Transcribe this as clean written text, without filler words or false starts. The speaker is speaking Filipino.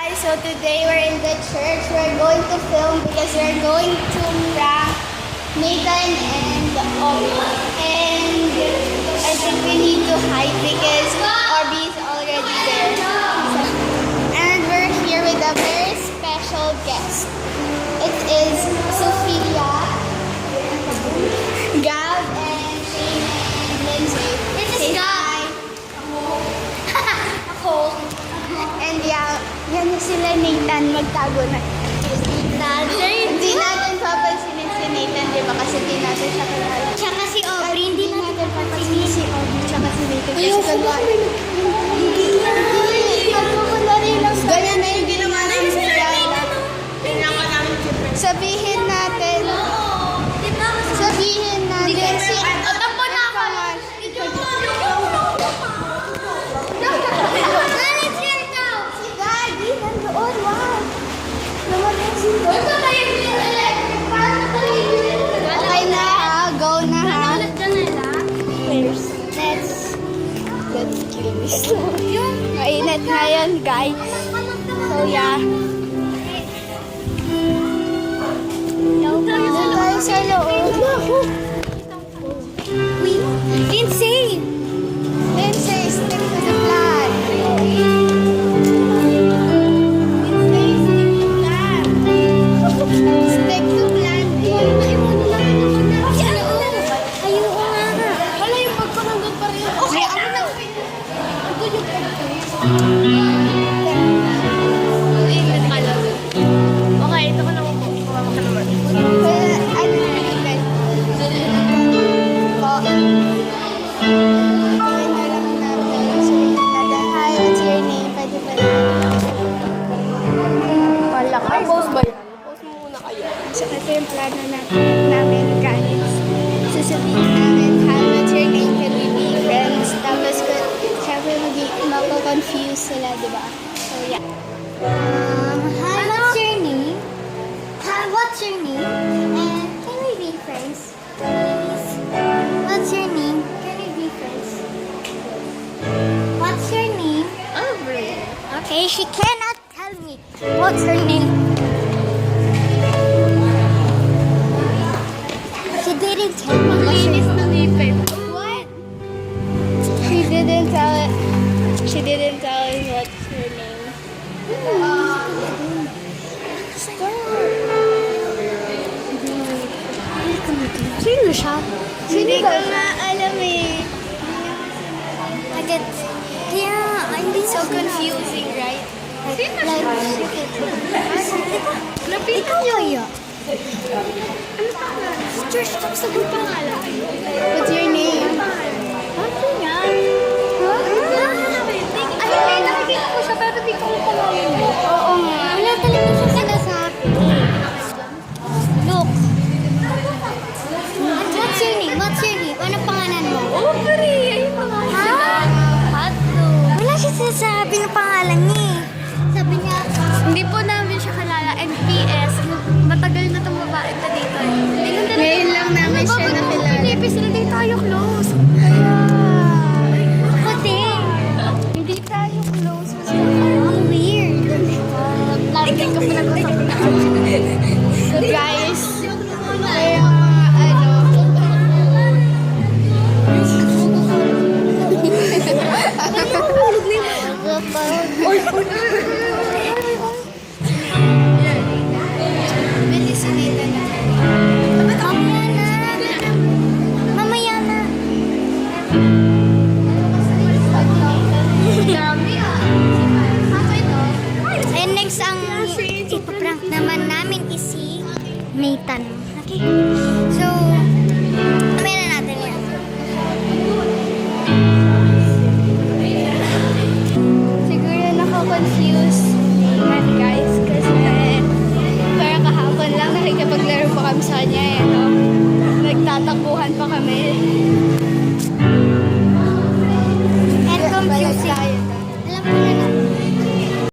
guys, so today we're in the church. We're going to film because we're going to prank Nathan and Obi. And I think we need to hide because Obi is already there. And we're here with a very special guest. It is Sophia, Gab, and Shane and Lindsay. This is Gab. Ako. And yeah, yan na sila Nathan, magtago na. Hindi natin papansinin si Nathan, di ba? Kasi di natin siya kilala. Tsaka si Aubrey, hindi natin papansinin si Obi, tsaka si Nathan. Kasi ganyan na yung ginawa namin sa Yala. Sabihin natin si... Otampo na ako. Si Daddy, nandoon, wow. Naman si Okay na ha, go na ha. Let's curious. Mainit na yan, guys. So yeah. Doon tayo sa loob. Lindsay! Lindsay, stick to the plan. Stick to plan. Ayoko nga. Wala yung pagpananggot pa rin. Okay, ako na. Ito yung Okay, ito ko naman po. Kumama ka naman. ano na guys? Po. Gawin na lang natin. So, hi, what's your name? Pwede ba na? Wala ka. Post ba yan? Post mo muna kayo. So, ito yung plano namin, guys. Sasabihin namin, hi, what's your name? Can we be friends? Tapos, syempre, mako-confuse sila, di ba? So, yeah. Hi, what's your name? Hi, what's your name? And can we be friends? Please. What's your name? Can we be friends? What's your name? Aubrey. Okay, she cannot tell me. What's her name? She didn't tell me. What's her name? What? She didn't tell us what's her name. Sino siya? Hindi ko nga alam eh. I get... Kaya, hindi So confusing, right? Ikaw kaya? Church, tapos na yung pangalan. What's your name? Ano nga? Ay, nakikita ko siya pero di ko yung pangalan mo. Oo nga. Wala talaga siya sinasabi. Look. What's your name? What's your name? Anong pangalan mo? Aubrey! Ayun pangalan Ha? Wala siya sinasabi ng pangalan niya eh. Sabi niya, Hindi po namin siya kalala. And PS, matagal na itong babae na dito. Ngayon lang namin siya nakilala. Hindi sila di tayo close. ako din. Hindi tayo close. Ang weird. Ikaw ka pinag-usap. Guys, kaya mga ano, bilisinitan na. Mamaya na. And next ang ipaprank naman namin is si Nathan. Okay? So, mamaya na natin yan. Siguro nako-confuse man guys kasi parang kahapon lang nakikipaglaro pa kami sa kanya eh, no? Nagtatakbuhan pa kami.